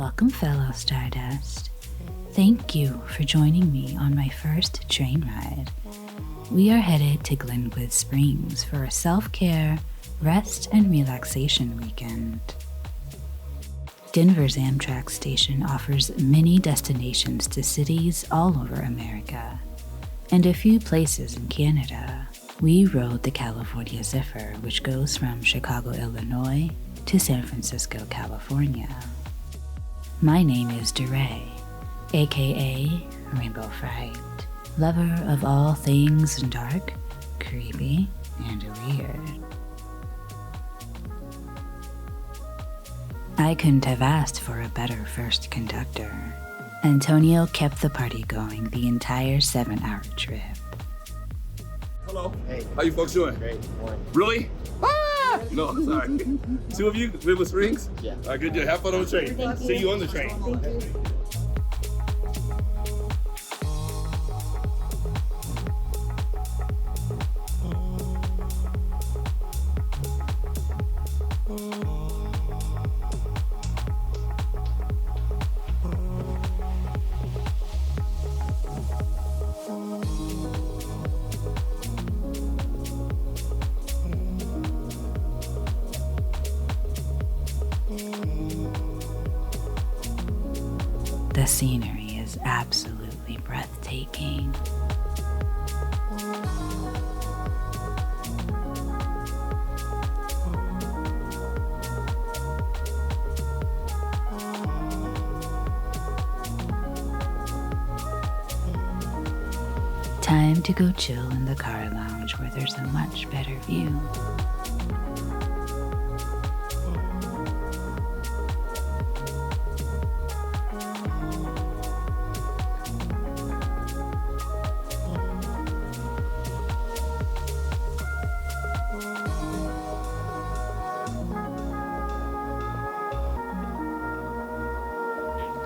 Welcome, fellow Stardust. Thank you for joining me on my first train ride. We are headed to Glenwood Springs for a self-care, rest, and relaxation weekend. Denver's Amtrak station offers many destinations to cities all over America, and a few places in Canada. We rode the California Zephyr, which goes from Chicago, Illinois to San Francisco, California. My name is DeRay, aka Rainbow Fright, lover of all things dark, creepy, and weird. I couldn't have asked for a better first conductor. Antonio kept the party going the entire 7-hour trip. Hello. Hey. How you folks doing? Great. Morning. Really? Ah! No, I'm sorry. Two of you, Glenwood Springs? Yeah. All right, good deal. Have fun on the train. See you on the train. Thank you. The scenery is absolutely breathtaking. Time to go chill in the car lounge where there's a much better view.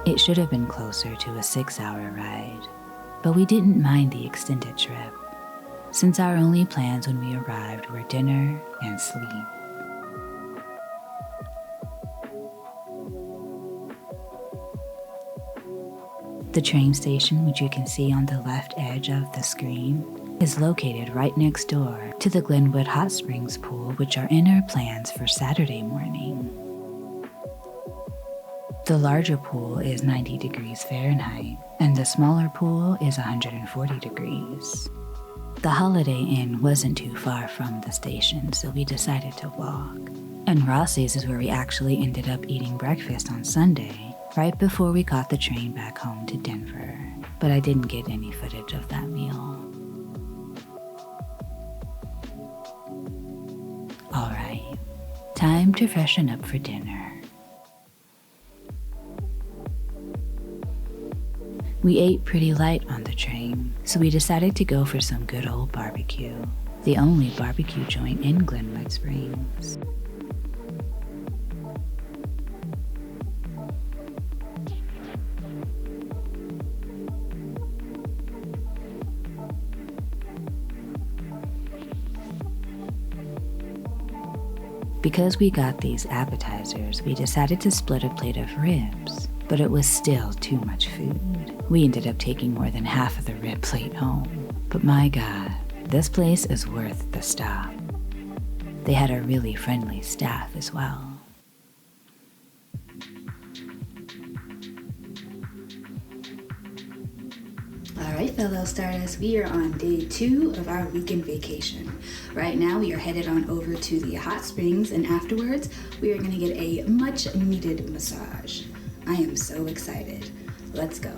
It should have been closer to a 6-hour ride, but we didn't mind the extended trip, since our only plans when we arrived were dinner and sleep. The train station, which you can see on the left edge of the screen, is located right next door to the Glenwood Hot Springs Pool, which are in our plans for Saturday morning. The larger pool is 90 degrees Fahrenheit, and the smaller pool is 140 degrees. The Holiday Inn wasn't too far from the station, so we decided to walk. And Rossi's is where we actually ended up eating breakfast on Sunday, right before we caught the train back home to Denver. But I didn't get any footage of that meal. Alright, time to freshen up for dinner. We ate pretty light on the train, so we decided to go for some good old barbecue, the only barbecue joint in Glenwood Springs. Because we got these appetizers, we decided to split a plate of ribs, but it was still too much food. We ended up taking more than half of the rib plate home. But my God, this place is worth the stop. They had a really friendly staff as well. Alright, fellow Stardust, we are on day 2 of our weekend vacation. Right now, we are headed on over to the hot springs, and afterwards, we are going to get a much needed massage. I am so excited. Let's go.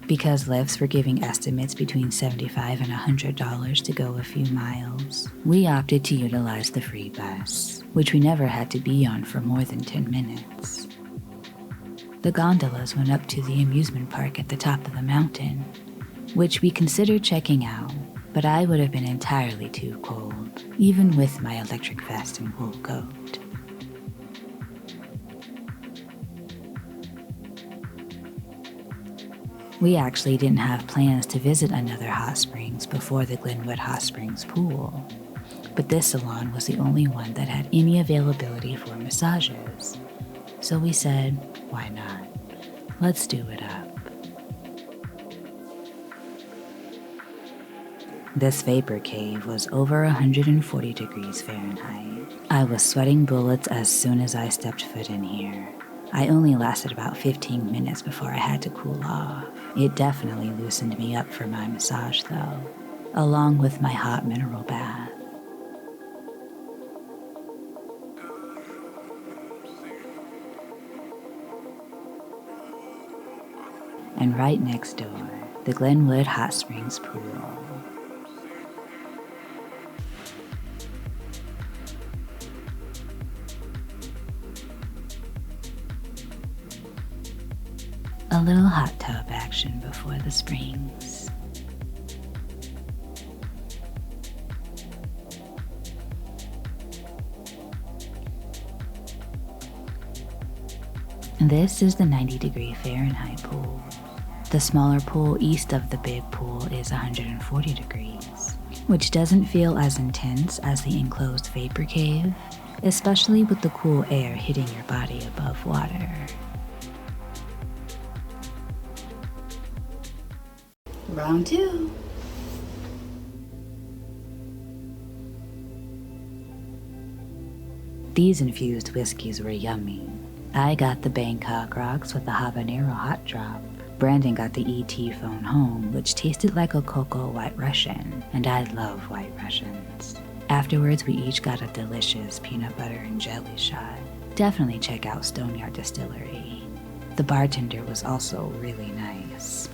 Because lifts were giving estimates between $75 and $100 to go a few miles, we opted to utilize the free bus, which we never had to be on for more than 10 minutes. The gondolas went up to the amusement park at the top of the mountain, which we considered checking out, but I would have been entirely too cold, even with my electric vest and wool coat. We actually didn't have plans to visit another hot springs before the Glenwood Hot Springs Pool, but this salon was the only one that had any availability for massages. So we said, why not? Let's do it up. This vapor cave was over 140 degrees Fahrenheit. I was sweating bullets as soon as I stepped foot in here. I only lasted about 15 minutes before I had to cool off. It definitely loosened me up for my massage though, along with my hot mineral bath. And right next door, the Glenwood Hot Springs Pool. A little hot tub action before the springs. This is the 90-degree Fahrenheit pool. The smaller pool east of the big pool is 140 degrees, which doesn't feel as intense as the enclosed vapor cave, especially with the cool air hitting your body above water. Round 2. These infused whiskeys were yummy. I got the Bangkok Rocks with the habanero hot drop. Brandon got the ET Phone Home, which tasted like a cocoa White Russian, and I love White Russians. Afterwards, we each got a delicious peanut butter and jelly shot. Definitely check out Stoneyard Distillery. The bartender was also really nice.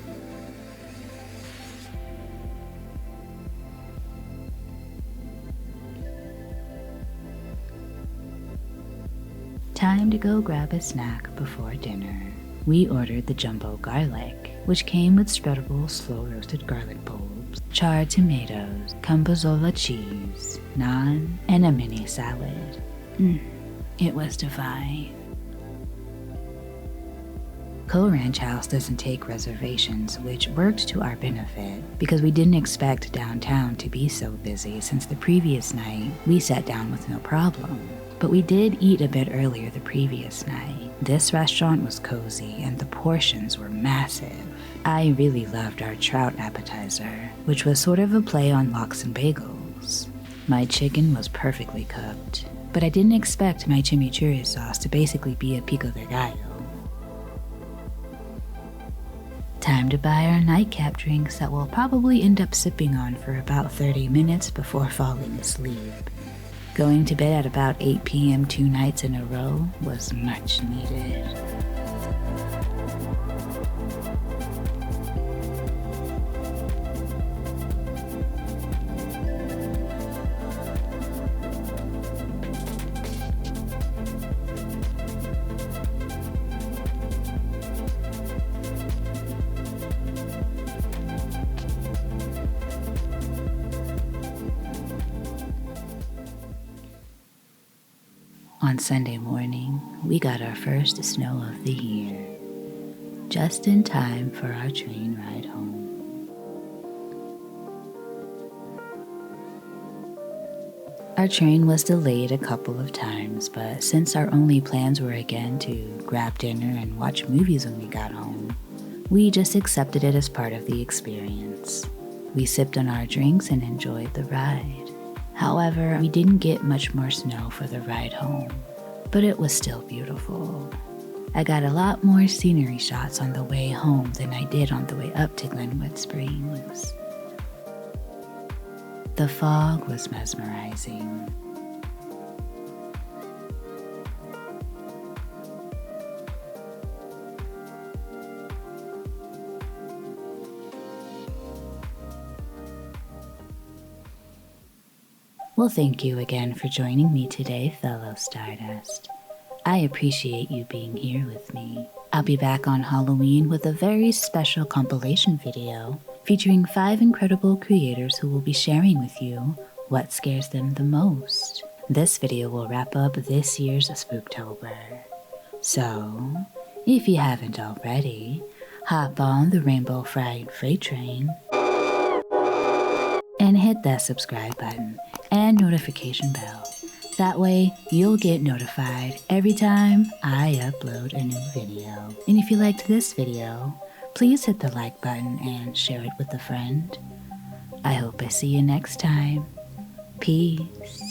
Time to go grab a snack before dinner. We ordered the jumbo garlic, which came with spreadable slow-roasted garlic bulbs, charred tomatoes, cambozola cheese, naan, and a mini salad. It was divine. Co-Ranch House doesn't take reservations, which worked to our benefit because we didn't expect downtown to be so busy since the previous night we sat down with no problem. But we did eat a bit earlier the previous night. This restaurant was cozy and the portions were massive. I really loved our trout appetizer, which was sort of a play on lox and bagels. My chicken was perfectly cooked, but I didn't expect my chimichurri sauce to basically be a pico de gallo. Time to buy our nightcap drinks that we'll probably end up sipping on for about 30 minutes before falling asleep. Going to bed at about 8 p.m. 2 nights in a row was much needed. On Sunday morning, we got our first snow of the year, just in time for our train ride home. Our train was delayed a couple of times, but since our only plans were again to grab dinner and watch movies when we got home, we just accepted it as part of the experience. We sipped on our drinks and enjoyed the ride. However, we didn't get much more snow for the ride home, but it was still beautiful. I got a lot more scenery shots on the way home than I did on the way up to Glenwood Springs. The fog was mesmerizing. Well, thank you again for joining me today, fellow Stardust. I appreciate you being here with me. I'll be back on Halloween with a very special compilation video featuring 5 incredible creators who will be sharing with you what scares them the most. This video will wrap up this year's Spooktober. So, if you haven't already, hop on the Rainbow Fried Freight Train and hit that subscribe button. And that notification bell. That way, you'll get notified every time I upload a new video. And if you liked this video, please hit the like button and share it with a friend. I hope I see you next time. Peace.